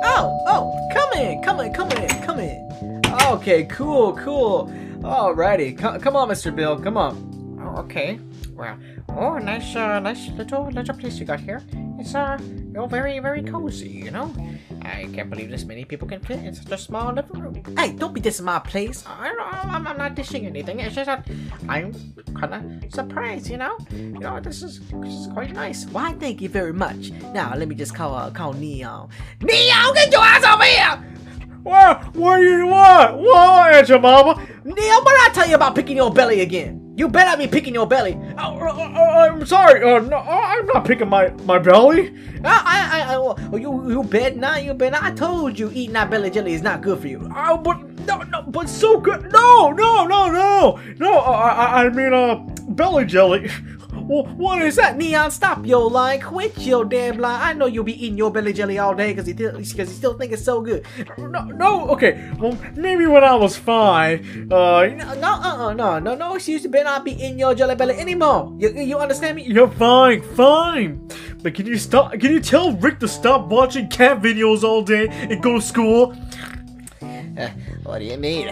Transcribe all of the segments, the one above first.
Oh, come in. Okay, cool. Alrighty, come on, Mr. Bill, come on. Oh, okay. Well, oh, nice little place you got here. It's very, very cozy, you know. I can't believe this many people can fit in such a small living room. Hey, don't be dissing my place. I'm not dishing anything. It's just that I'm kind of surprised, you know. This is quite nice. Why, thank you very much. Now let me just call Neon. Neon, get your ass over here! What? What, Aunt Jemima? Neon, what did I tell you about picking your belly again? You better be picking your belly. I'm sorry. No, I'm not picking my belly. You bet not. I told you eating that belly jelly is not good for you. Oh, but so good. No. I mean, belly jelly. Well, what is that? Neon, stop your lie. Quit your damn lie. I know you'll be eating your belly jelly all day because you still think it's so good. No. Okay. Well, maybe when I was 5. No. Excuse me. Better not be eating your jelly belly anymore. You understand me? You're fine. But can you stop? Can you tell Rick to stop watching cat videos all day and go to school? What do you mean?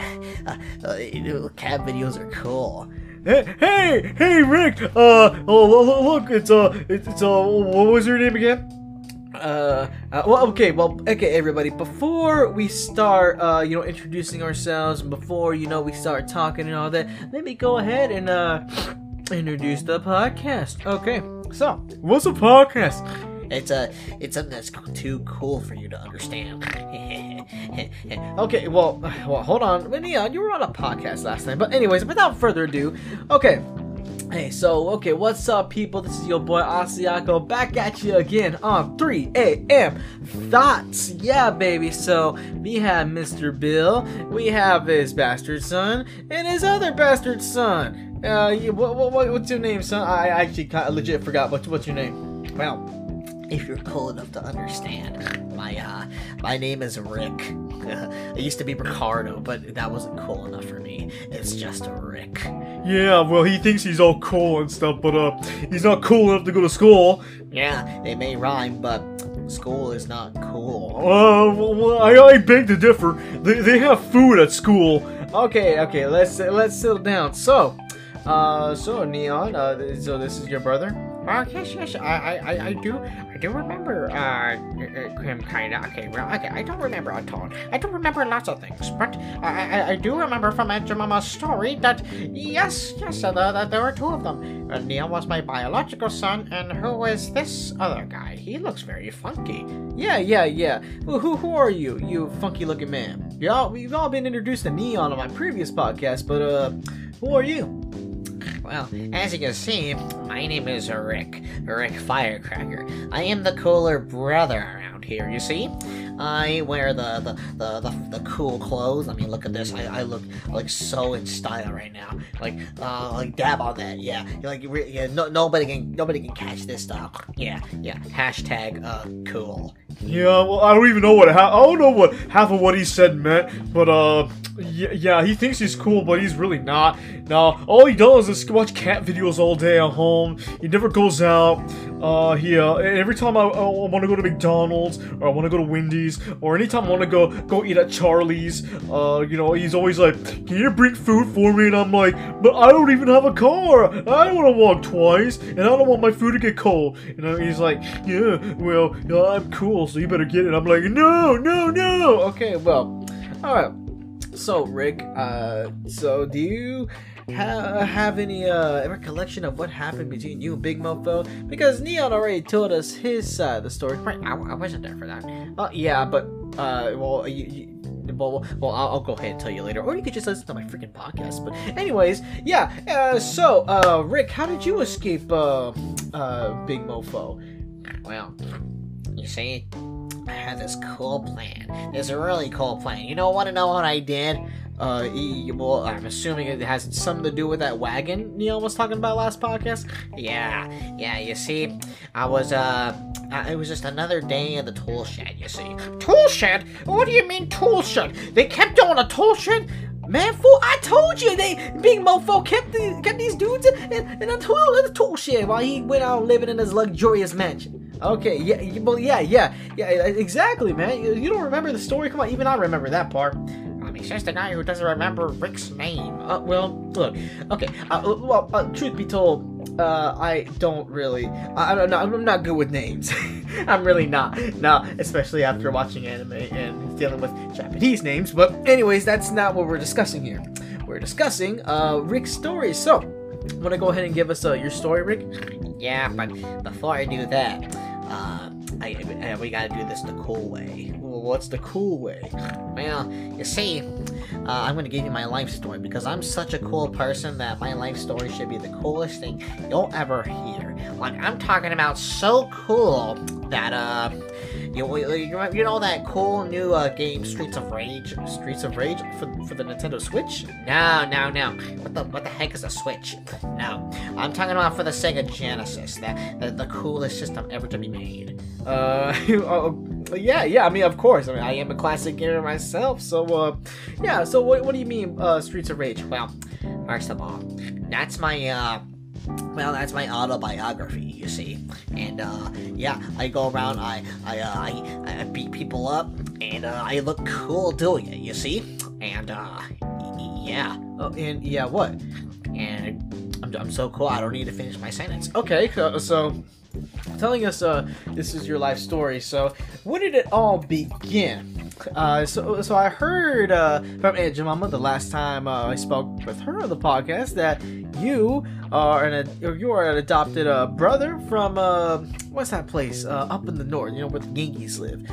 Cat videos are cool. Hey, Rick! Look, it's what was your name again? Okay, everybody. Before we start, introducing ourselves, and before we start talking and all that, let me go ahead and introduce the podcast. Okay, so what's a podcast? It's something that's too cool for you to understand. Okay, well, hold on. Neon, you were on a podcast last time. But anyways, without further ado, okay. Hey, what's up, people? This is your boy Asiako back at you again on 3 a.m. Thoughts. Yeah, baby. So we have Mr. Bill, we have his bastard son, and his other bastard son. What's your name, son? I actually legit forgot. What's your name? Well, if you're cool enough to understand, my name is Rick. It used to be Ricardo, but that wasn't cool enough for me. It's just Rick. Yeah, well, he thinks he's all cool and stuff, but he's not cool enough to go to school. Yeah, they may rhyme, but school is not cool. Well, I beg to differ. They have food at school. Okay, let's settle down. So Neon, so this is your brother? Yes, I do remember, him kinda. Okay, I don't remember a ton. I don't remember lots of things, but I do remember from Aunt Jemima's story that, yes, that there were 2 of them. Neon was my biological son, and who is this other guy? He looks very funky. Yeah. Who are you, you funky looking man? We've all been introduced to Neon on my previous podcast, but, who are you? Well, as you can see, my name is Rick Firecracker. I am the cooler brother around here, you see? I wear the cool clothes. I mean, look at this. I look like so in style right now. Like dab on that. Yeah. Nobody can catch this style. Yeah. Hashtag cool. Yeah. Well, I don't even know I don't know what half of what he said meant, but yeah, he thinks he's cool, but he's really not. Now, all he does is watch cat videos all day at home. He never goes out. Every time I want to go to McDonald's, or I want to go to Wendy's, or anytime I want to go eat at Charlie's, he's always like, "Can you bring food for me?" And I'm like, "But I don't even have a car. I don't want to walk twice, and I don't want my food to get cold." And he's like, "Yeah, well, I'm cool, so you better get it." I'm like, "No." Okay, well, all right. So Rick, so do you have any recollection of what happened between you and Big Mofo? Because Neon already told us his side of the story. Right, I wasn't there for that. Yeah, but I'll go ahead and tell you later, or you could just listen to my freaking podcast. But anyways, yeah. So Rick, how did you escape Big Mofo? Well, you see, I had this cool plan. This really cool plan. You want to know what I did? Well, I'm assuming it has something to do with that wagon Neon was talking about last podcast. Yeah. You see, I was it was just another day in the tool shed. You see, tool shed? What do you mean tool shed? They kept doing a tool shed? man, fool! I told you Big Mofo kept these dudes in a tool shed while he went out living in his luxurious mansion. Okay, yeah, exactly, man. You don't remember the story? Come on, even I remember that part. He's just a guy who doesn't remember Rick's name. Well, look, okay. Truth be told, I don't really. I'm not good with names. I'm really not. No, especially after watching anime and dealing with Japanese names. But anyways, that's not what we're discussing here. We're discussing Rick's story. So, want to go ahead and give us your story, Rick? Yeah, but before I do that, we gotta do this the cool way. Well, what's the cool way? Well, you see, I'm gonna give you my life story because I'm such a cool person that my life story should be the coolest thing you'll ever hear. Like, I'm talking about so cool that, you know that cool new game Streets of Rage for the Nintendo Switch? No. What the heck is a Switch? No, I'm talking about for the Sega Genesis, the coolest system ever to be made. Yeah. I mean, of course. I mean, I am a classic gamer myself. So, yeah. So, what do you mean, Streets of Rage? Well, first of all, that's my that's my autobiography, you see. And yeah, I go around, I beat people up, and I look cool doing it, you see. And yeah. Oh, and yeah, what? And I'm so cool, I don't need to finish my sentence. Okay, so telling us this is your life story. So when did it all begin? So I heard from Aunt Jemima the last time I spoke with her on the podcast that you are an adopted brother from what's that place up in the north? You know where the Yankees live,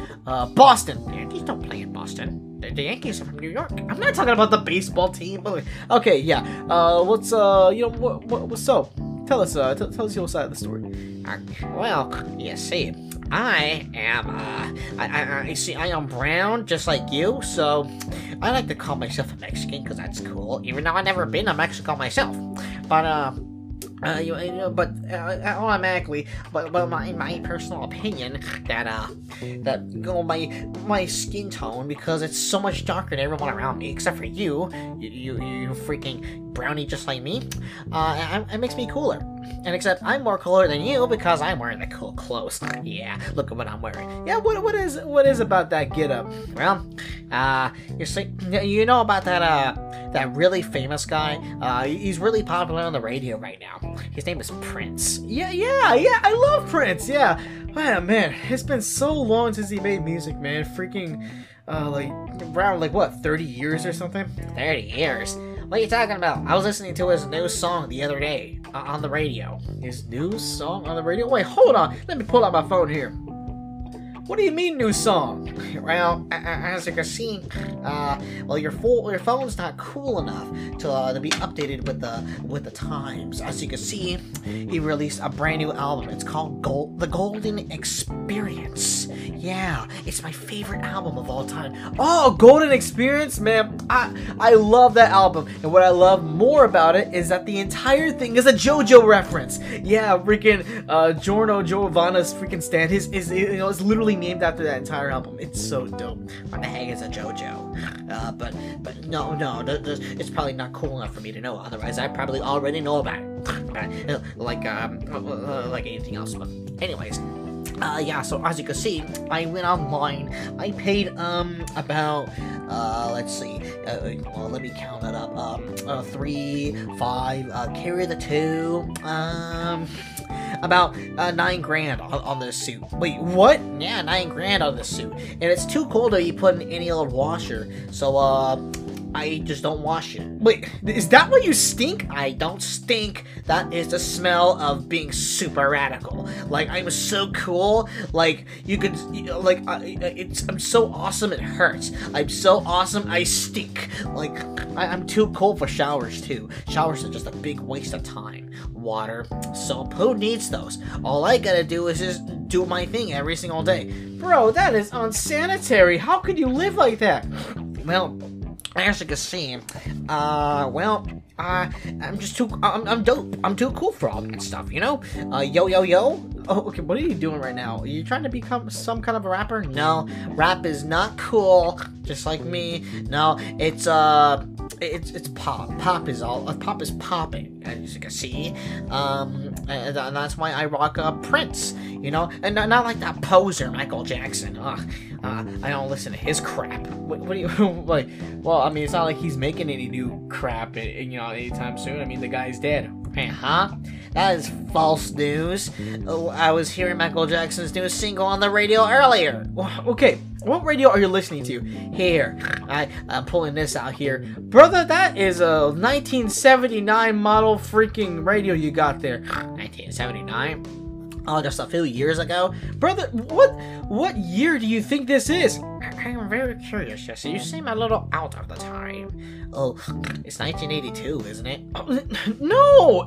Boston. The Yankees don't play in Boston. The Yankees are from New York. I'm not talking about the baseball team. Okay, yeah. What's what's up? Tell us your side of the story. Well, you see, I am brown just like you, so I like to call myself a Mexican because that's cool, even though I've never been to Mexico myself. But automatically, but my personal opinion that my skin tone, because it's so much darker than everyone around me except for you freaking brownie just like me, it makes me cooler. And except I'm more cooler than you because I'm wearing the cool clothes. Yeah, look at what I'm wearing. Yeah, what is about that getup? Well, you see, you know about that really famous guy? He's really popular on the radio right now. His name is Prince. Yeah, I love Prince. Yeah, man, it's been so long since he made music, man. Freaking, around what, 30 years or something? 30 years? What are you talking about? I was listening to his new song the other day on the radio. His new song on the radio? Wait, hold on. Let me pull out my phone here. What do you mean, new song? Well, as you can see, your phone's not cool enough to be updated with the times. As you can see, he released a brand new album. It's called The Golden Experience. Yeah, it's my favorite album of all time. Oh, Golden Experience, man! I love that album, and what I love more about it is that the entire thing is a JoJo reference. Yeah, freaking Giorno Giovanna's freaking stand is it's literally named after that entire album. It's so dope. What the heck is a JoJo? But no, it's probably not cool enough for me to know. Otherwise, I probably already know about it. Like anything else. But anyways, yeah. So as you can see, I went online. I paid about let's see. Well, let me count it up. 3, 5. Carry the 2. About $9 grand on this suit. Wait, what? Yeah, $9 grand on this suit, and it's too cold to be put in any old washer. So I just don't wash it. Wait, is that why you stink? I don't stink. That is the smell of being super radical. Like, I'm so cool. Like, you could, like, I'm so awesome it hurts. I'm so awesome I stink. Like, I'm too cool for showers too. Showers are just a big waste of time. Water, soap, who needs those? All I gotta do is just do my thing every single day. Bro, that is unsanitary. How could you live like that? Well, as you can see, I'm just too, I'm dope. I'm too cool for all that stuff, you know? Yo. Oh, okay, what are you doing right now? Are you trying to become some kind of a rapper? No, rap is not cool, just like me. No, it's, it's pop. Pop is popping, as you can see. And that's why I rock Prince, you know, and not like that poser Michael Jackson. I don't listen to his crap. What do you like? Well, I mean, it's not like he's making any new crap, you know, anytime soon. I mean, the guy's dead. Huh? That is false news. I was hearing Michael Jackson's new single on the radio earlier. Okay, what radio are you listening to? Here, I'm pulling this out here. Brother, that is a 1979 model freaking radio you got there. 1979? Oh, just a few years ago? Brother, what year do you think this is? I am very curious, Jesse. You seem a little out of the time. Oh, it's 1982, isn't it? Oh, no!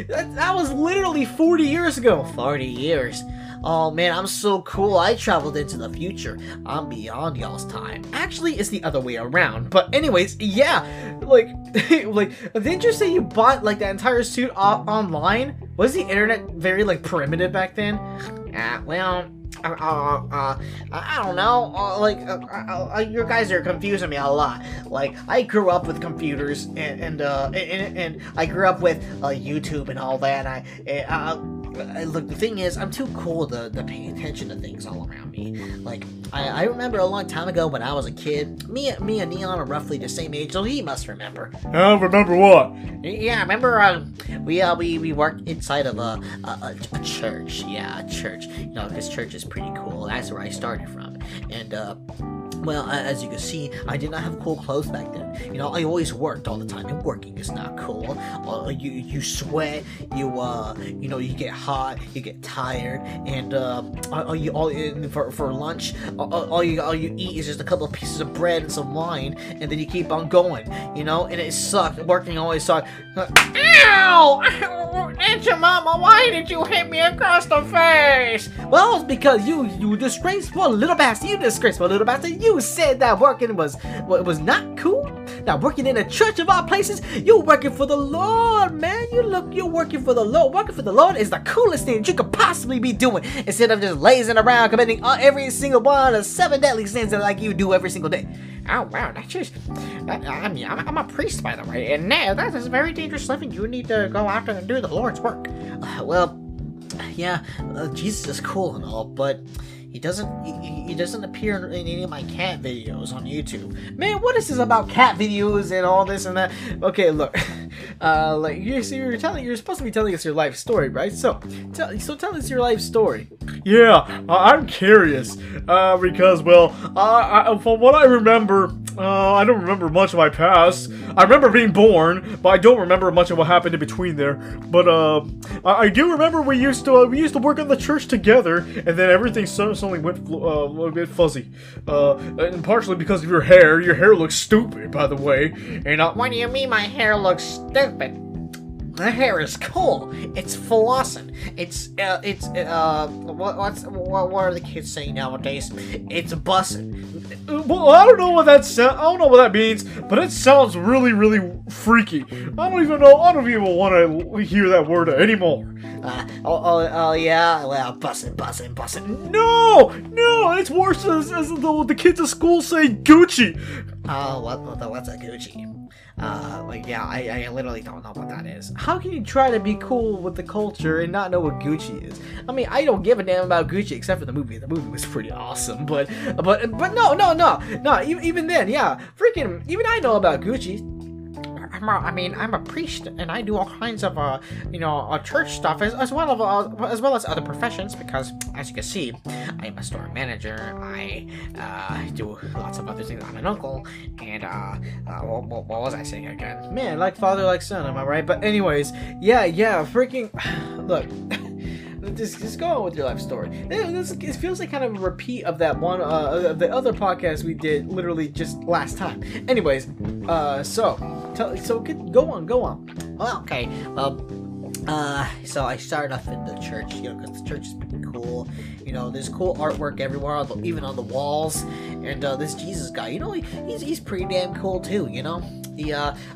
That was literally 40 years ago. 40 years? Oh man, I'm so cool. I traveled into the future. I'm beyond y'all's time. Actually, it's the other way around. But anyways, yeah, like, didn't you say you bought like that entire suit online? Was the internet very like primitive back then? Well, I don't know. You guys are confusing me a lot. Like, I grew up with computers and I grew up with YouTube and all that. Look, the thing is, I'm too cool to pay attention to things all around me. Like, I remember a long time ago when I was a kid. Me and Neon are roughly the same age, so he must remember. Remember what? Yeah, remember we worked inside of a church. Yeah, a church. You know, this church is pretty cool. That's where I started from. And well, as you can see, I did not have cool clothes back then. You know, I always worked all the time, and working is not cool. You sweat, you know, you get hot, you get tired, and for lunch, all you eat is just a couple of pieces of bread and some wine, and then you keep on going. You know, and it sucked. Working always sucked. Ow! Aunt your mama, why did you hit me across the face? Well, it's because you disgraceful little bastard. You disgraceful little bastard. You said that working was not cool. Now working in a church of all places, you're working for the Lord, man. You're working for the Lord. Working for the Lord is the coolest thing that you could possibly be doing, instead of just lazing around committing every single one of the 7 deadly sins that like you do every single day. Oh wow, that's just. I mean, I'm a priest, by the way, and now that is very dangerous living. You need to go out there and do the Lord's work. Well, yeah, Jesus is cool and all, but he doesn't appear in any of my cat videos on YouTube. Man, what is this about cat videos and all this and that? Okay, look, like you're supposed to be telling us your life story, right? So tell us your life story. Yeah, I'm curious, because, well, from what I remember, I don't remember much of my past. I remember being born, but I don't remember much of what happened in between there. But, I do remember we used to work on the church together, and then everything suddenly went a little bit fuzzy. And partially because of your hair. Your hair looks stupid, by the way. And, what do you mean my hair looks stupid? The hair is cool. It's flossing. What are the kids saying nowadays? It's bussin'. Well, I don't know what that means, but it sounds really, really freaky. I don't even want to hear that word anymore. Yeah, well, bussin'. No, it's worse as the kids at school say Gucci. What's a Gucci? Yeah, I literally don't know what that is. How can you try to be cool with the culture and not know what Gucci is? I mean, I don't give a damn about Gucci except for the movie. The movie was pretty awesome, but no. Even then, yeah, freaking. Even I know about Gucci. I'm a priest, and I do all kinds of, church stuff as well as other professions. Because, as you can see, I'm a store manager. I do lots of other things. I'm an uncle, and what was I saying again? Man, like father, like son. Am I right? But anyways, yeah, freaking. Look. Just go on with your life story. It feels like kind of a repeat of that one, of the other podcast we did literally just last time. Anyways, go on. Well, okay. So I started off in the church, because the church is pretty cool. There's cool artwork everywhere, even on the walls. And this Jesus guy, he's pretty damn cool too.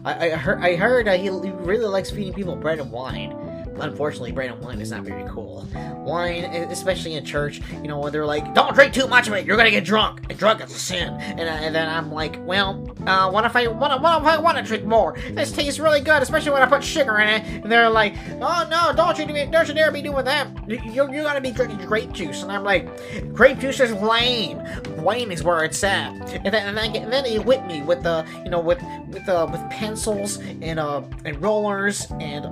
I heard he really likes feeding people bread and wine. Unfortunately, bread and wine is not very cool. Wine, especially in church, when they're like, don't drink too much of it, you're gonna get drunk. And drunk is a sin. And then I'm like, well, What if I want to drink more? This tastes really good, especially when I put sugar in it. And they're like, oh no, don't you dare be doing that. You gotta be drinking grape juice. And I'm like, grape juice is lame. Lame is where it's at. And then they whip me with the, with pencils and rollers and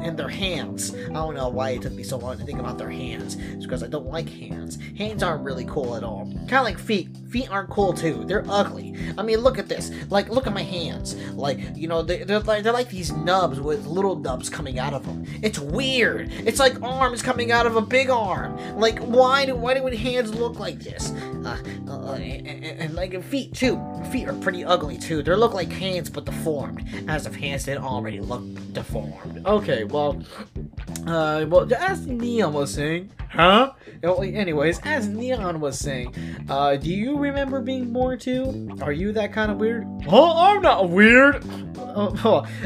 in their hands. I don't know why it took me so long to think about their hands. It's because I don't like hands. Hands aren't really cool at all. Kind of like feet. Feet aren't cool too. They're ugly. I mean, look at this. Like, look at my hands. Like, they're like these nubs with little nubs coming out of them. It's weird. It's like arms coming out of a big arm. Like, why do hands look like this? And like feet too. Feet are pretty ugly too. They look like hands but deformed, as if hands didn't already look deformed. Okay, well, as Neon was saying, huh? Anyways, as Neon was saying, do you remember being born too? Are you that kind of weird? Huh? I'm not weird.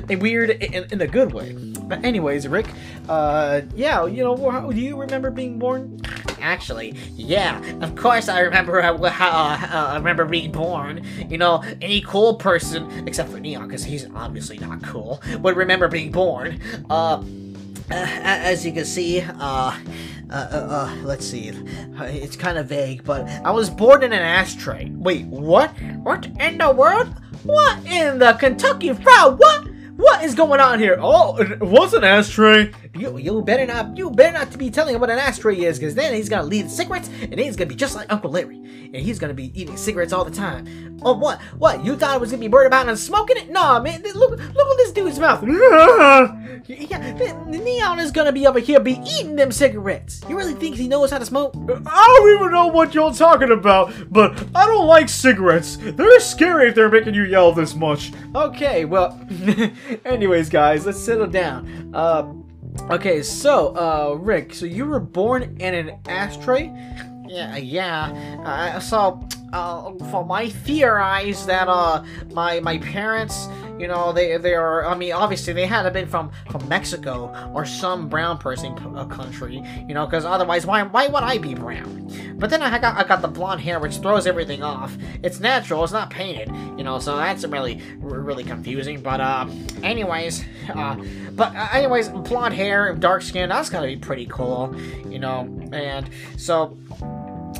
Weird in a good way. But anyways, Rick, yeah, do you remember being born? Actually, yeah, of course I remember I remember being born. Any cool person, except for Neon, because he's obviously not cool, would remember being born. As you can see, let's see, it's kind of vague, but I was born in an ashtray. Wait, what? What in the world? What in the Kentucky Fried? What is going on here? Oh, it was an ashtray. You better not be telling him what an ashtray is, because then he's gonna leave the cigarettes, and he's gonna be just like Uncle Larry, and he's gonna be eating cigarettes all the time. Oh, what? You thought I was gonna be worried about and smoking it? Nah, man, look at this dude's mouth. Yeah, Neon is gonna be over here be eating them cigarettes. You really think he knows how to smoke? I don't even know what you're talking about, but I don't like cigarettes. They're scary if they're making you yell this much. Okay, well, anyways, guys, let's settle down. Okay, so, Rick, so you were born in an ashtray? Yeah. So I theorize that my parents, they are. I mean, obviously they had to been from Mexico or some brown person country, because otherwise why would I be brown? But then I got the blonde hair, which throws everything off. It's natural. It's not painted, so that's really confusing. But anyways, blonde hair, dark skin. That's gotta be pretty cool, and so.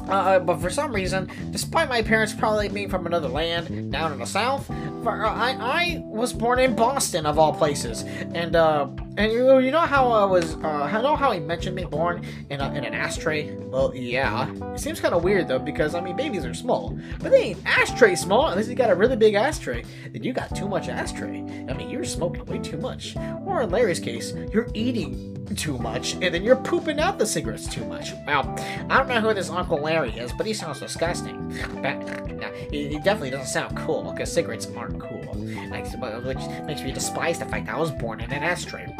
But for some reason, despite my parents probably being from another land down in the South, I was born in Boston of all places, and you know how I was, how he mentioned me born in an ashtray. Well, yeah, it seems kind of weird though, because I mean babies are small, but they ain't ashtray small unless you got a really big ashtray. Then you got too much ashtray. I mean, you're smoking way too much, or in Larry's case, you're eating too much, and then you're pooping out the cigarettes too much. Well, I don't know who this Uncle Larry is, but he sounds disgusting. But no, he definitely doesn't sound cool, because cigarettes aren't cool. Which makes me despise the fact that I was born in an ashtray.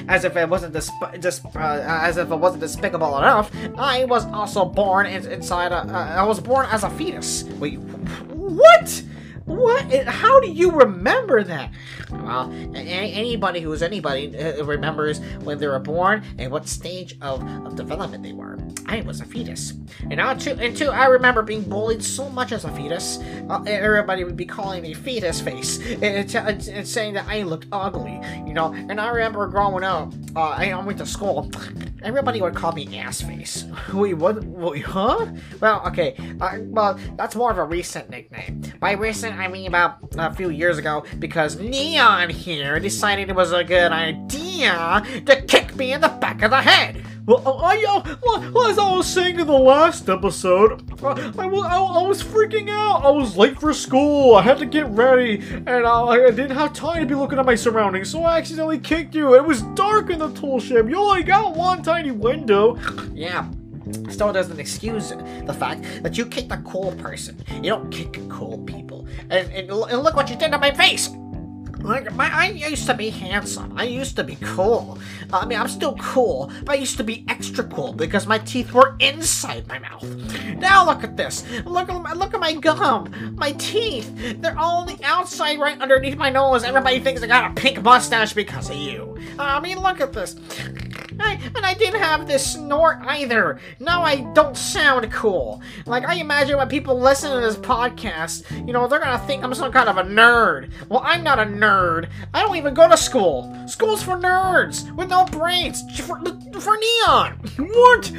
As if it wasn't despicable enough, I was also born inside I was born as a fetus. Wait, what? What? How do you remember that? Well, anybody who's anybody remembers when they were born and what stage of development they were. I was a fetus. And two, I remember being bullied so much as a fetus. Everybody would be calling me fetus face and saying that I looked ugly, And I remember growing up, I went to school. Everybody would call me ass face. Wait, what? Wait, huh? Well, okay. Well, that's more of a recent nickname. By recent, I mean about a few years ago, because Neon here decided it was a good idea to kick me in the back of the head. Well, as I was saying in the last episode, I was freaking out. I was late for school. I had to get ready, and I didn't have time to be looking at my surroundings, so I accidentally kicked you. It was dark in the tool shed. You only got one tiny window. Yeah. Still doesn't excuse the fact that you kicked a cool person. You don't kick cool people. And look what you did to my face. I used to be handsome. I used to be cool. I mean, I'm still cool, but I used to be extra cool because my teeth were inside my mouth. Now look at this. Look at my gum. My teeth. They're all on the outside right underneath my nose. Everybody thinks I got a pink mustache because of you. I mean, look at this. And I didn't have this snort either. Now I don't sound cool. Like, I imagine when people listen to this podcast, you know, they're gonna think I'm some kind of a nerd. Well, I'm not a nerd. I don't even go to school. School's for nerds with no brains. For Neon. What?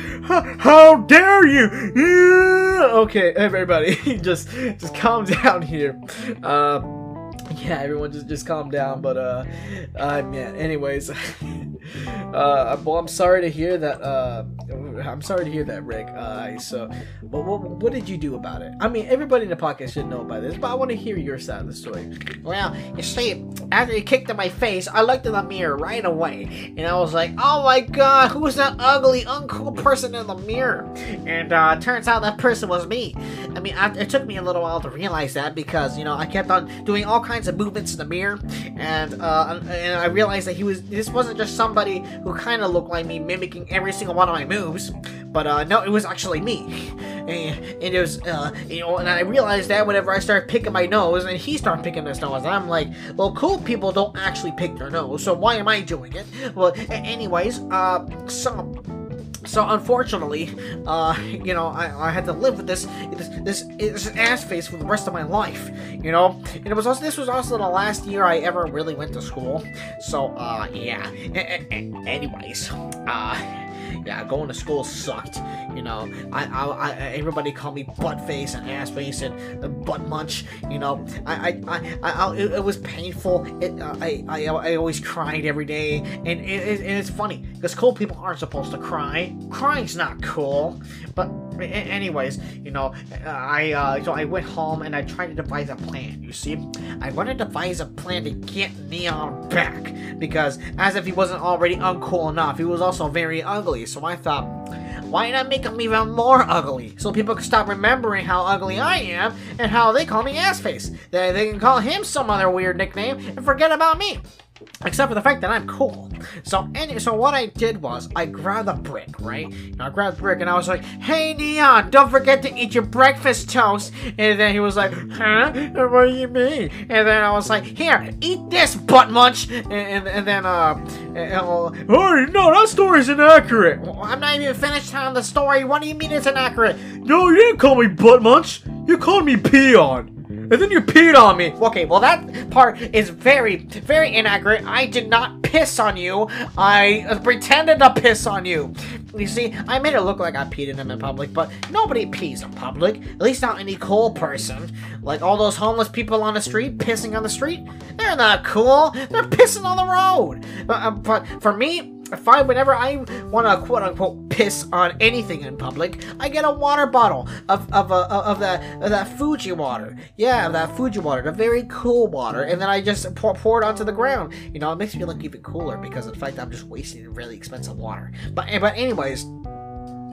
How dare you? Yeah. Okay, everybody, just calm down here. Yeah, everyone just calm down. But yeah. Anyways, well, I'm sorry to hear that. I'm sorry to hear that, Rick. So, but what did you do about it? I mean, everybody in the podcast should know about this, but I want to hear your side of the story. Well, you see, after he kicked in my face, I looked in the mirror right away, and I was like, "Oh my God, who's that ugly, uncool person in the mirror?" And turns out that person was me. I mean, it took me a little while to realize that because, you know, I kept on doing all kinds of movements in the mirror, and I realized that this wasn't just somebody who kind of looked like me mimicking every single one of my moves, but no, it was actually me. And it was, you know, and I realized that whenever I started picking my nose, and he started picking his nose, and I'm like, well, cool people don't actually pick their nose, so why am I doing it? Well, anyways, so unfortunately, you know, I had to live with this ass face for the rest of my life, you know. And this was also the last year I ever really went to school. So yeah. Anyways, yeah, going to school sucked. You know, everybody called me butt face and ass face and butt munch. You know, it was painful. I always cried every day, and it's funny because cool people aren't supposed to cry. Crying's not cool. But anyways, you know, so I went home and I tried to devise a plan. You see, I wanted to devise a plan to get Neon back because, as if he wasn't already uncool enough, he was also very ugly. So I thought, why not make him even more ugly so people can stop remembering how ugly I am and how they call me ass face? They can call him some other weird nickname and forget about me. Except for the fact that I'm cool. So what I did was, I grabbed a brick, right? I grabbed a brick and I was like, "Hey, Neon, don't forget to eat your breakfast toast." And then he was like, "Huh? What do you mean?" And then I was like, "Here, eat this, butt munch." And then, oh, no, that story's inaccurate. Well, I'm not even finished telling the story. What do you mean it's inaccurate? No, you didn't call me butt munch. You called me peon. And then you peed on me. Okay, well, that part is very, very inaccurate. I did not piss on you. I pretended to piss on you. You see, I made it look like I peed in him in public, but nobody pees in public. At least not any cool person. Like all those homeless people on the street, pissing on the street. They're not cool. They're pissing on the road. But for me, whenever I want to quote-unquote piss on anything in public, I get a water bottle of that Fuji water. Yeah, that Fuji water, the very cool water, and then I just pour it onto the ground. You know, it makes me look even cooler because of the fact that I'm just wasting really expensive water. But anyways,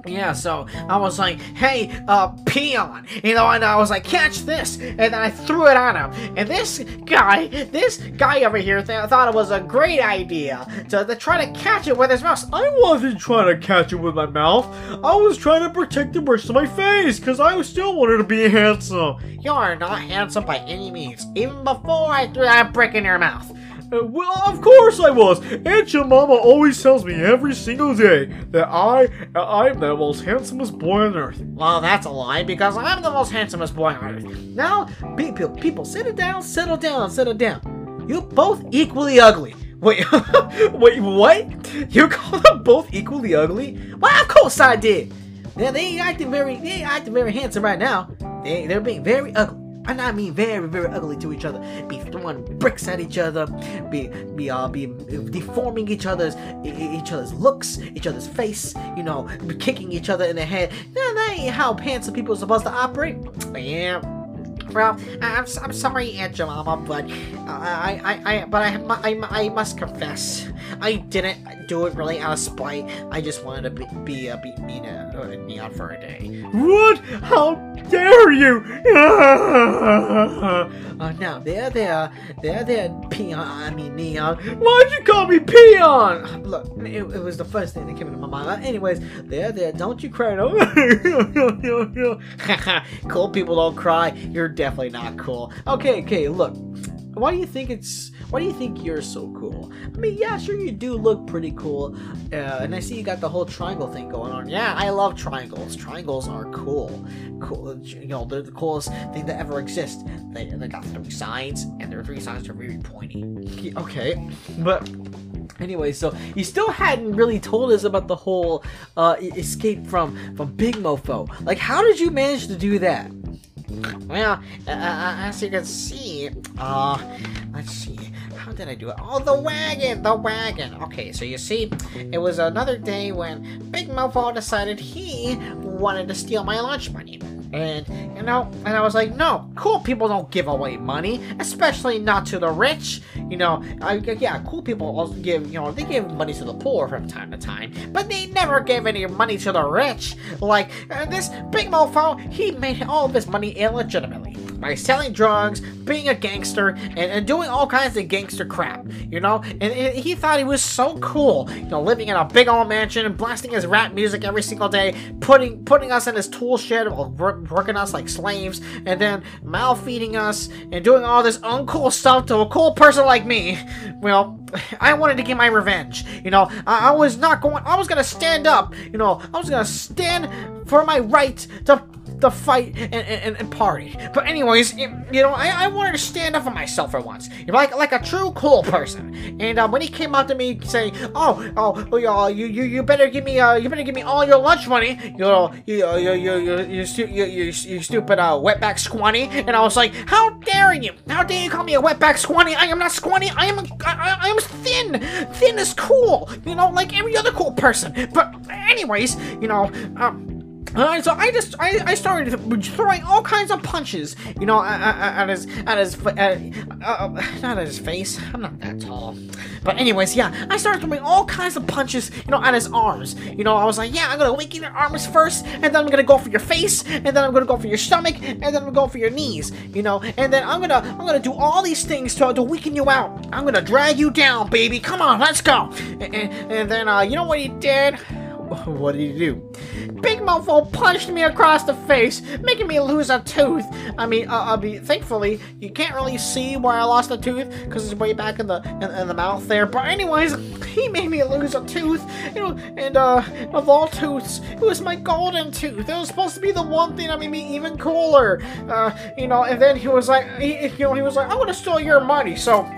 yeah, so I was like, "Hey, peon," you know, and I was like, "Catch this," and then I threw it on him, and this guy over here thought it was a great idea to try to catch it with his mouth. I wasn't trying to catch it with my mouth. I was trying to protect the rest of my face, because I still wanted to be handsome. You are not handsome by any means, even before I threw that brick in your mouth. Well, of course I was. Aunt your mama always tells me every single day that I'm the most handsomest boy on earth. Well, that's a lie, because I'm the most handsomest boy on earth. Now, people, settle down. You're both equally ugly. Wait, wait, what? You call them both equally ugly? Well, of course I did. They acting very handsome right now. They're being very ugly. And I mean very, very ugly to each other. Be throwing bricks at each other. Be deforming each other's looks, each other's face. You know, kicking each other in the head. That ain't how handsome people are supposed to operate. Yeah. Well, I'm sorry, Aunt Jemima, but I must confess, I didn't do it really out of spite. I just wanted to be mean to Neon for a day. What? How dare you? Now there, peon. Neon. Why'd you call me peon? Look, it was the first thing that came into my mind. Anyways, there, don't you cry, no. Cool people don't cry. You're definitely not cool. Okay, look. Why do you think Why do you think you're so cool? I mean, yeah, sure, you do look pretty cool. And I see you got the whole triangle thing going on. Yeah, I love triangles. Triangles are cool. Cool, you know, they're the coolest thing that ever exists. They got 3 sides, and their 3 sides are very pointy. Okay, but anyway, so you still hadn't really told us about the whole escape from Big Mofo. Like, how did you manage to do that? Well, as you can see, let's see, how did I do it? Oh, the wagon! Okay, so you see, it was another day when Big Mofo decided he wanted to steal my lunch money. And, you know, and I was like, no, cool people don't give away money, especially not to the rich. You know, yeah, cool people also give, you know, they give money to the poor from time to time, but they never gave any money to the rich. Like, this Big Mofo, he made all of his money illegitimately by selling drugs, being a gangster, and doing all kinds of gangster crap, you know? And he thought he was so cool, you know, living in a big old mansion and blasting his rap music every single day, putting us in his tool shed, working us like slaves, and then malfeeding us and doing all this uncool stuff to a cool person like me. Well, I wanted to get my revenge, you know? I was gonna stand up, you know? I was gonna stand for my right to fight and party. But anyways, you know, I wanted to stand up for myself for once, you know, like a true cool person. And when he came up to me saying, you better give me all your lunch money, you stupid wetback squanny. And I was like, how dare you call me a wetback squanny? I am not squanny. I am thin as cool, you know, like every other cool person. But anyways, you know, so I started throwing all kinds of punches, you know, not at his face. I'm not that tall. But anyways, yeah, I started throwing all kinds of punches, you know, at his arms. You know, I was like, yeah, I'm gonna weaken your arms first, and then I'm gonna go for your face, and then I'm gonna go for your stomach, and then I'm gonna go for your knees, you know, and then I'm gonna do all these things to weaken you out. I'm gonna drag you down, baby. Come on, let's go. And then you know what he did? What did he do? Big Mofo punched me across the face, making me lose a tooth. I mean, thankfully, you can't really see where I lost a tooth because it's way back in the mouth there. But anyways, he made me lose a tooth, you know, and of all tooths, it was my golden tooth. It was supposed to be the one thing that made me even cooler, you know. And then he was like, I'm gonna steal your money. So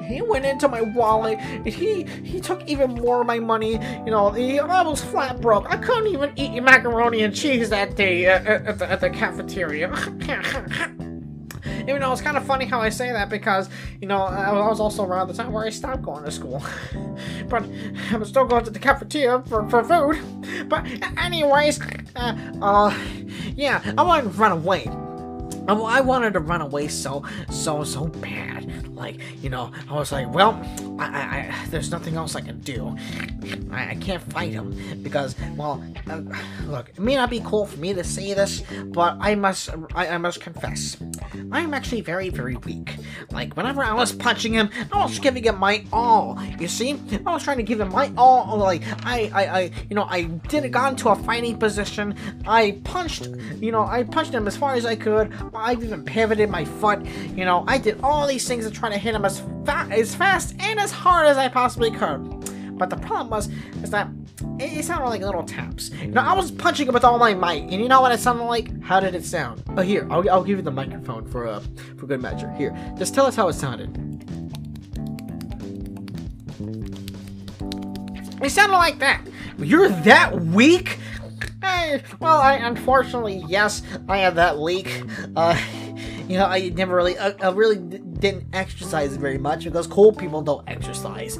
he went into my wallet and he took even more of my money. You know, I was flat broke. I couldn't even eat macaroni and cheese that day at the cafeteria. Even though it's kind of funny how I say that because, you know, I was also around the time where I stopped going to school. But I was still going to the cafeteria for food. But anyways, yeah, I wanted to run away. I wanted to run away so bad. Like, you know, I was like, well, there's nothing else I can do. I can't fight him because, well, look, it may not be cool for me to say this, but I must confess, I'm actually very, very weak. Like, whenever I was punching him, I was giving him my all. You see, I was trying to give him my all. Like, I got into a fighting position. I punched him as far as I could. I even pivoted my foot. You know, I did all these things to try to hit him as fast and as hard as I possibly could. But the problem is that it sounded like little taps. You know, I was punching him with all my might, and you know what it sounded like? How did it sound? Oh, here, I'll give you the microphone for good measure. Here, just tell us how it sounded. It sounded like that. You're that weak? Well, unfortunately, yes, I am that weak. You know, I never really, I really didn't exercise very much because cool people don't exercise.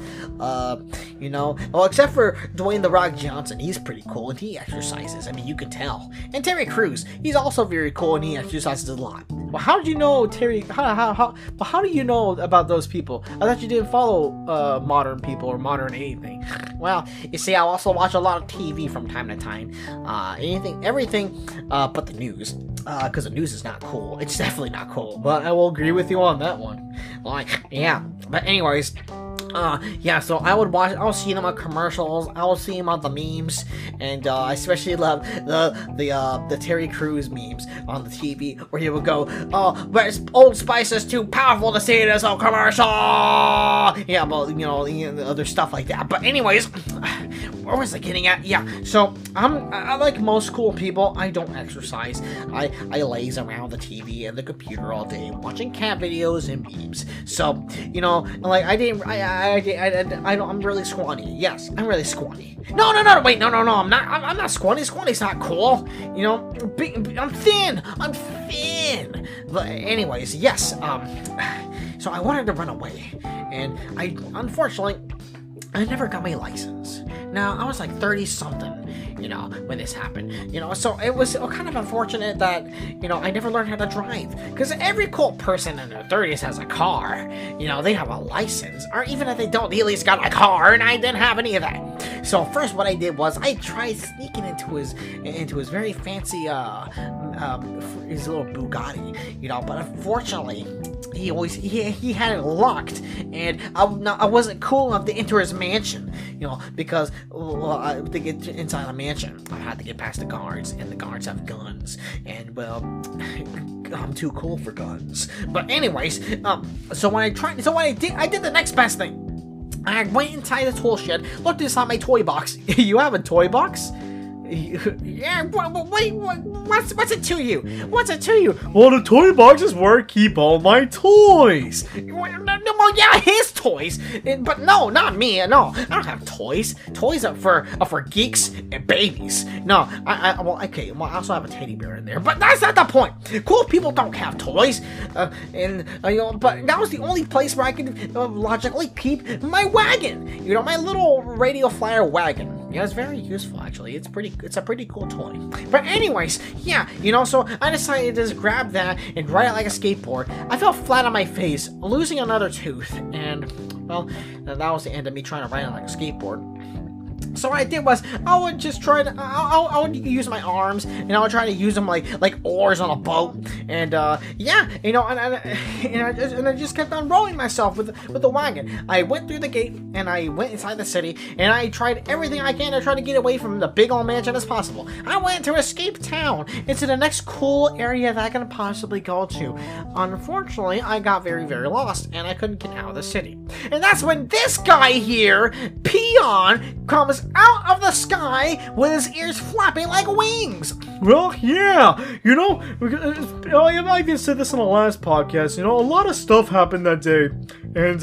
You know, well, except for Dwayne "The Rock" Johnson, he's pretty cool and he exercises. I mean, you can tell. And Terry Crews, he's also very cool and he exercises a lot. Well, how did you know Terry? How do you know about those people? I thought you didn't follow modern people or modern anything. Well, you see, I also watch a lot of TV from time to time. Everything, but the news. Because the news is not cool. It's definitely not cool. But I will agree with you on that one. Like, yeah. But anyways, Yeah, so I was seeing them on commercials, I was seeing them on the memes, and I especially love the Terry Crews memes on the TV, where he would go, "Oh, but Old Spice is too powerful to say this on commercial!" Yeah, well, you know, other stuff like that. But anyways, where was I getting at? Yeah, so I like most cool people, I don't exercise. I laze around the TV and the computer all day, watching cat videos and memes. So, you know, like, I'm really scrawny. Yes, I'm really scrawny. No, wait, no, I'm not scrawny. Scrawny's not cool. You know, I'm thin. But anyways, yes, so I wanted to run away, and unfortunately, I never got my license. Now, I was like 30-something, you know, when this happened, you know, so it was kind of unfortunate that, you know, I never learned how to drive, because every cool person in their 30s has a car, you know, they have a license, or even if they don't, they at least got a car, and I didn't have any of that. So first what I did was I tried sneaking into his very fancy, his little Bugatti, you know, but unfortunately, he had it locked, and I wasn't cool enough to enter his mansion, you know, because to get inside the mansion, I had to get past the guards, and the guards have guns, and well, I'm too cool for guns. But anyways, so I did the next best thing. I went inside the tool shed, looked inside my toy box. You have a toy box? Yeah, what's it to you? What's it to you? Well, the toy box is where I keep all my toys. Well, yeah, his toys, but no, not me. No, I don't have toys. Toys are for geeks and babies. No, well, okay. Well, I also have a teddy bear in there, but that's not the point. Cool people don't have toys, you know. But that was the only place where I could logically keep my wagon. You know, my little radio flyer wagon. Yeah, it's very useful, actually. It's a pretty cool toy. But anyways, yeah, you know, so I decided to just grab that and ride it like a skateboard. I fell flat on my face, losing another tooth, and, well, that was the end of me trying to ride it like a skateboard. So what I did was, I would just try to, I would use my arms, and I would try to use them like oars on a boat, and yeah, you know, and I just kept on rolling myself with the wagon. I went through the gate, and I went inside the city, and I tried everything I can to try to get away from the big old mansion as possible. I went to escape town, into the next cool area that I can possibly go to. Unfortunately, I got very, very lost, and I couldn't get out of the city. And that's when this guy here, Peon, comes out of the sky with his ears flapping like wings. Well, yeah, you know, I even said this in the last podcast, you know, a lot of stuff happened that day, and,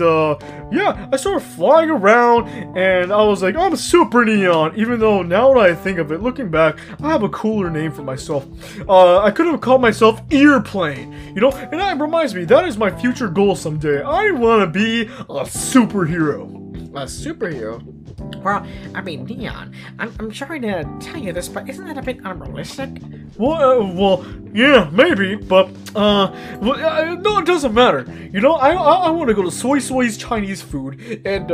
yeah, I started flying around, and I was like, I'm Super Neon, even though now that I think of it, looking back, I have a cooler name for myself. I could have called myself Earplane, you know, and that reminds me, that is my future goal someday. I want to be a superhero. A superhero? Well, I mean, Neon, I'm sorry to tell you this, but isn't that a bit unrealistic? Well, yeah, maybe, but, no, it doesn't matter. You know, I want to go to Soy's Chinese food, and,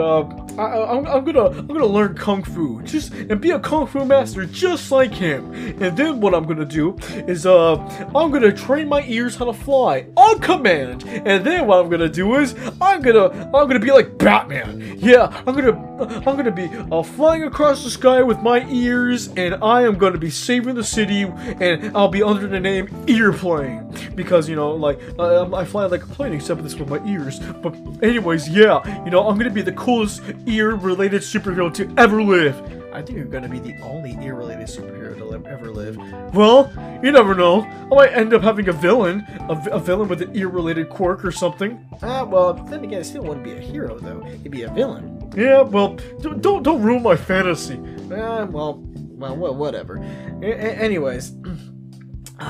I'm gonna learn Kung Fu, and be a Kung Fu master just like him. And then what I'm gonna do is, I'm gonna train my ears how to fly on command. And then what I'm gonna do is, I'm gonna be like Batman. Yeah, I'm gonna be flying across the sky with my ears, and I am gonna be saving the city, and I'll be under the name Earplane, because, you know, like, I fly like a plane, except this with my ears. But anyways, yeah, you know, I'm gonna be the coolest ear-related superhero to ever live. I think you're gonna be the only ear-related superhero to ever live. Well, you never know. I might end up having a villain with an ear-related quirk or something. Well, then again, it still wouldn't be a hero, though. He'd be a villain. Yeah, well, don't ruin my fantasy. Well, whatever. Anyways,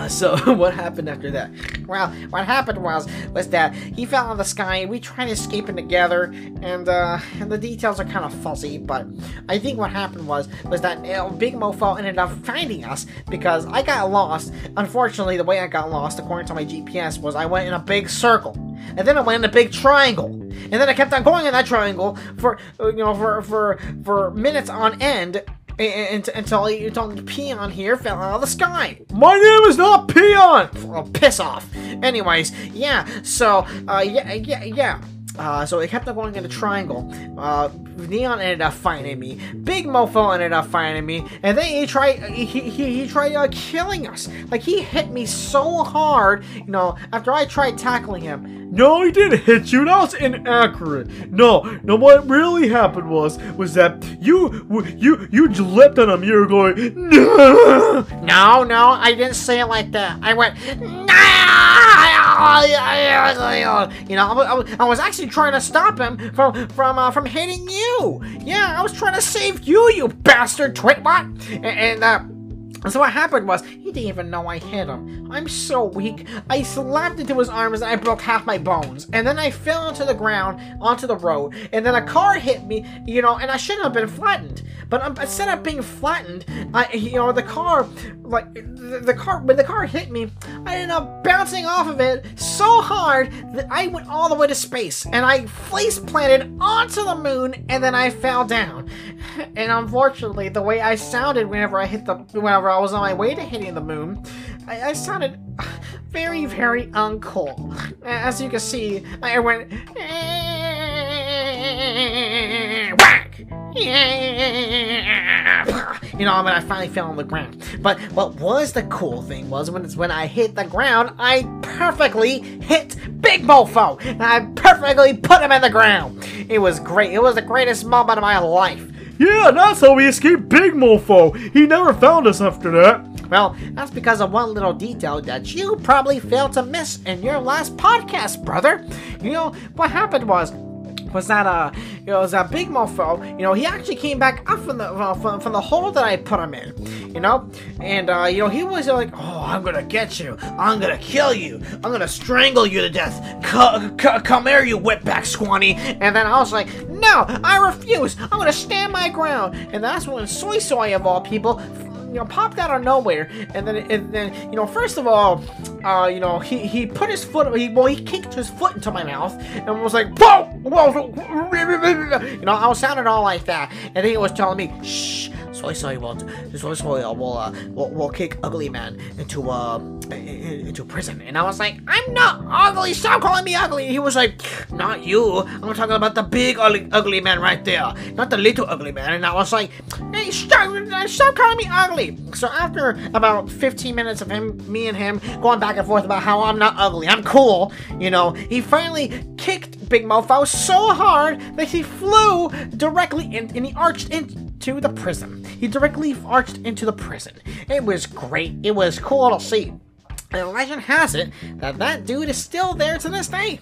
so what happened after that? Well, what happened was that he fell out of the sky. We tried escaping together, and the details are kind of fuzzy, but I think what happened was that Big Mofo ended up finding us because I got lost. Unfortunately, the way I got lost, according to my GPS, was I went in a big circle, and then I went in a big triangle, and then I kept on going in that triangle for minutes on end. Until Peon here fell out of the sky. My name is not Peon! Oh, piss off. Anyways, yeah, so, yeah. So it kept on going in a triangle. Neon ended up finding me. Big Mofo ended up finding me, and then he tried killing us. Like, he hit me so hard, you know, after I tried tackling him. No, he didn't hit you. That was inaccurate. No. What really happened was that you leapt on him. You were going, no. No, I didn't say it like that. I went, you know, I was actually trying to stop him from hitting you. Yeah, I was trying to save you, you bastard twitbot. And so what happened was, he didn't even know I hit him. I'm so weak. I slapped into his arms and I broke half my bones. And then I fell onto the ground, onto the road. And then a car hit me, you know, and I shouldn't have been flattened. But instead of being flattened, the car, when the car hit me, I ended up bouncing off of it so hard that I went all the way to space. And I face planted onto the moon, and then I fell down. And unfortunately, the way I sounded whenever I was on my way to hitting the moon, I sounded very, very uncool. As you can see, I went whack! You know, I finally fell on the ground. But what was the cool thing was when I hit the ground, I perfectly hit Big Mofo, and I perfectly put him in the ground. It was great. It was the greatest moment of my life. Yeah, that's how we escaped Big Mofo. He never found us after that. Well, that's because of one little detail that you probably failed to miss in your last podcast, brother. You know, what happened was that Big Mofo, you know, he actually came back up from the hole that I put him in, you know, and you know, he was like, oh, I'm gonna get you, I'm gonna kill you, I'm gonna strangle you to death, come here, you wetback squanny. And then I was like, no, I refuse, I'm gonna stand my ground. And that's when Soy of all people, you know, popped out of nowhere, and then you know, first of all, you know, he put his foot, he kicked his foot into my mouth, and was like, whoa, you know, I was sounding all like that, and then he was telling me, shh, Soy will kick Ugly Man into prison. And I was like, I'm not ugly, stop calling me ugly. He was like, not you, I'm talking about the big ugly man right there, not the little ugly man. And I was like, hey, stop calling me ugly. So after about 15 minutes of me and him going back and forth about how I'm not ugly, I'm cool, you know, he finally kicked Big Mofo so hard that he flew directly in, and he arched into the prison. He directly arched into the prison. It was great. It was cool to see. And legend has it that dude is still there to this day.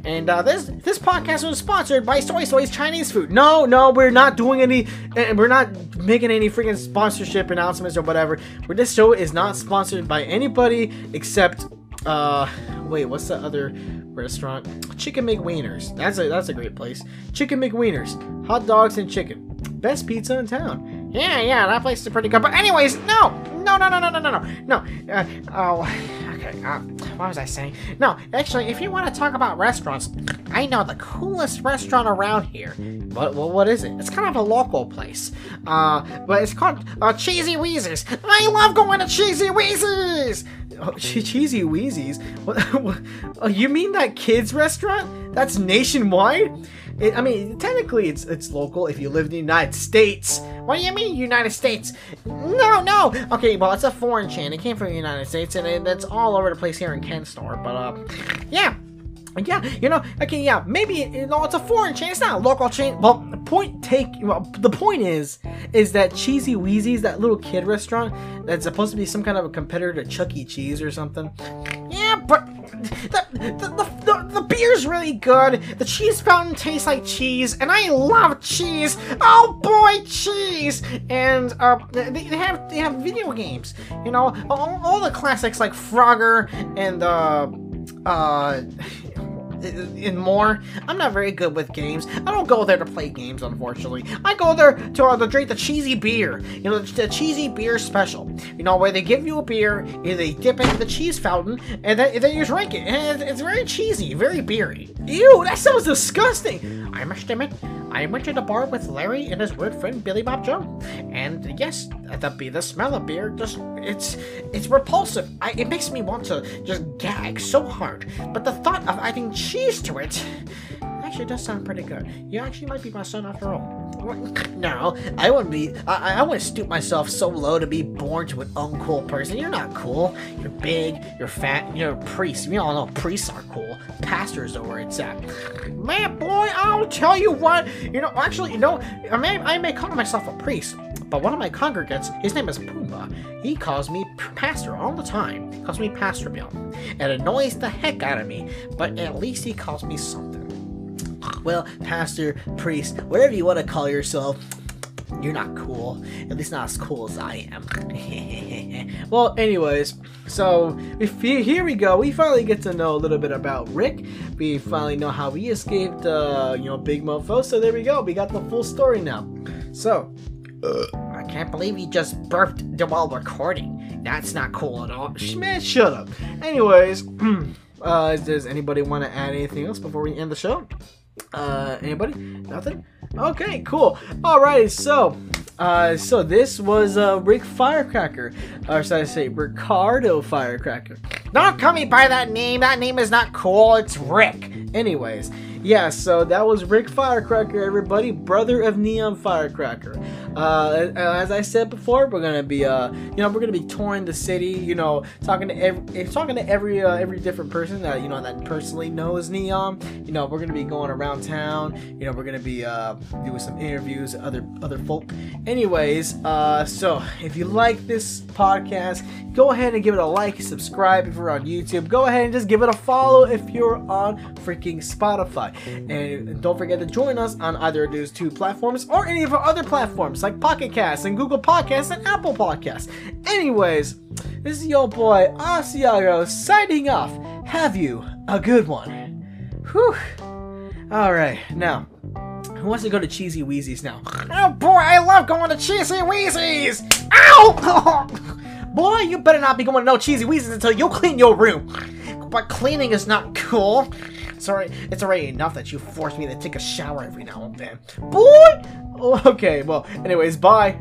And this podcast was sponsored by Soy's Chinese food. No, we're not doing any. We're not making any freaking sponsorship announcements or whatever. But this show is not sponsored by anybody except. Wait, what's the other restaurant? Chicken McWieners. That's a great place. Chicken McWieners, hot dogs and chicken. Best pizza in town. Yeah, that place is pretty good. But anyways, no. Okay. What was I saying? No, actually, if you want to talk about restaurants, I know the coolest restaurant around here. What is it? It's kind of a local place. But it's called Cheesy Weezy's. I love going to Cheesy Weezy's. Oh, Cheesy Weezy's? What, you mean that kids restaurant? That's nationwide? I mean, technically it's local if you live in the United States. What do you mean, United States? No. Okay, well, it's a foreign chain. It came from the United States, and it's all over the place here in Ken's store. But, yeah, you know, okay, yeah, maybe, you know, it's a foreign chain. It's not a local chain. Well, the point is that Cheesy Weezy's, that little kid restaurant, that's supposed to be some kind of a competitor to Chuck E. Cheese or something. Yeah, but the beer's really good. The cheese fountain tastes like cheese, and I love cheese. Oh boy, cheese! And they have video games. You know, all the classics like Frogger and and more. I'm not very good with games. I don't go there to play games, unfortunately. I go there to drink the cheesy beer. You know, the cheesy beer special. You know, where they give you a beer, and they dip it in the cheese fountain, and then you drink it. And it's very cheesy, very beery. Ew, that sounds disgusting. I must admit, I went to the bar with Larry and his weird friend Billy Bob Joe, and yes, the smell of beer it's repulsive. It makes me want to just gag so hard. But the thought of adding cheese to it actually does sound pretty good. You actually might be my son after all. No, I wouldn't be. I wouldn't stoop myself so low to be born to an uncool person. You're not cool. You're big. You're fat. You're a priest. We all know priests are cool. Pastors are where it's at. Man, boy, I'll tell you what. I may call myself a priest, but one of my congregants, his name is Pumbaa. He calls me pastor all the time. He calls me Pastor Bill. It annoys the heck out of me, but at least he calls me something. Well, pastor, priest, whatever you want to call yourself, you're not cool. At least not as cool as I am. Well, anyways, so here we go. We finally get to know a little bit about Rick. We finally know how he escaped, Big Mofo. So there we go. We got the full story now. So, I can't believe you just burped while recording. That's not cool at all. man, shut up. Anyways, does anybody want to add anything else before we end the show? Anybody? Nothing? Okay, cool. Alrighty, so this was Rick Firecracker, or should I say Ricardo Firecracker? Don't call me by that name. That name is not cool. It's Rick. Anyways, yeah, so that was Rick Firecracker, everybody, brother of Neon Firecracker. As I said before, we're gonna be, we're gonna be touring the city, talking to every different person that that personally knows Neon. We're gonna be going around town. We're gonna be doing some interviews, other folk. Anyways, so if you like this podcast, go ahead and give it a like, subscribe if you're on YouTube. Go ahead and just give it a follow if you're on freaking Spotify. And don't forget to join us on either of those two platforms or any of our other platforms like Pocket Casts and Google Podcasts and Apple Podcasts. Anyways, this is your boy Asiago signing off. Have you a good one. Whew. Alright, now, who wants to go to Cheesy Wheezy's now? Oh boy, I love going to Cheesy Wheezy's. Ow! Boy, you better not be going to no Cheesy Wheezy's until you clean your room. But cleaning is not cool. Sorry, it's already enough that you force me to take a shower every now and then. Boy! Okay, well, anyways, bye.